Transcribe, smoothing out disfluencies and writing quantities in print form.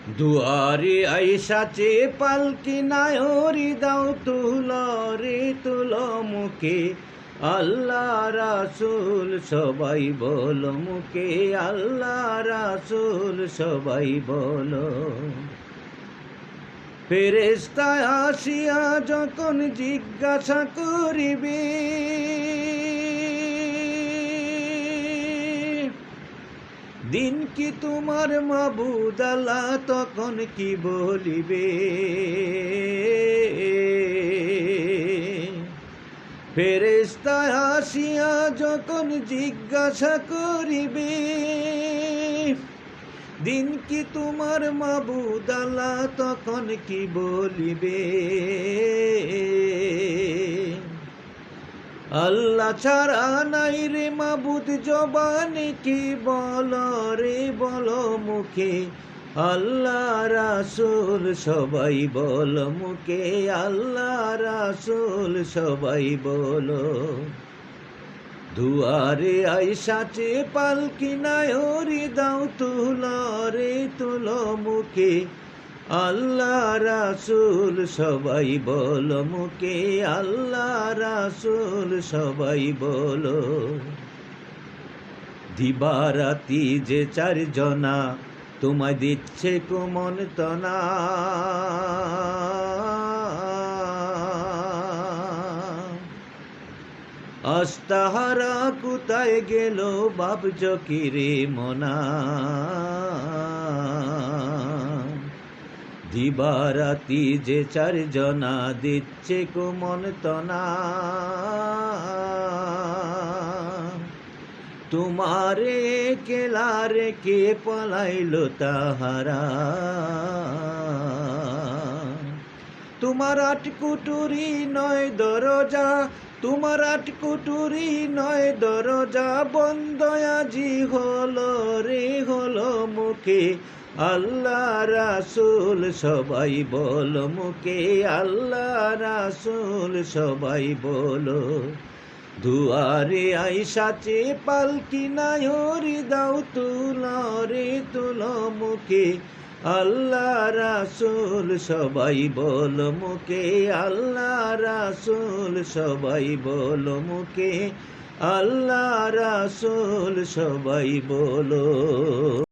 দুয়ারে আইসাচে পালকি নায়রি দাও তুলরে তুল মুখে আল্লাহ রাসূল সবাই বলো মুখে আল্লাহ রাসূল সবাই বলো। ফেরেশতা আসিয়া যখন জিজ্ঞাসা করিবে দিন কি তোমার মাবুদ আল্লাহ, তখন কি বলিবে? ফেরেশতা আসিয়া যখন জিজ্ঞাসা করিবে দিন কি তোমার মাবুদ আল্লাহ, তখন কি বলিবে? আল্লাহ ছাড়া নাই রে মাবুদ, জবানে কি বলো রে বলো মুখে আল্লাহ রাসূল সবাই বলো মুখে আল্লাহ রাসূল সবাই বলো। দুয়ারে আইসাচে পালকি নায়রি দাও তুলরে তুল মুখে আল্লাহ রাসূল সবাই বলো মুখে আল্লাহ রাসূল সবাই বলো। দিবারাতি যে চারজনা তোমায় দিচ্ছে কুমন্ত্রণা, আস্তাহারা কোথায় গেল ভাবছ কি রে মনা? দিবারাতি যে চারজনা দিচ্ছে কুমন্ত্রণা, তোমারে কেলা রেখে পলাইল তাহারা। তোমার আট কুটুরি নয় দরজা, তোমার আট কুটুরি নয় দরজা, বন্ধ আজি হলো রে হলো মুখে আল্লাহ রাসূল সবাই বলো মুখে আল্লাহ রাসূল সবাই বলো। দুয়ারে আইসাচে পালকি নায়রি দাও তুলরে তুল মুখে আল্লাহ রাসূল সবাই বলো মুখে আল্লাহ রাসূল সবাই বলো মুখে আল্লাহ রাসূল সবাই বলো।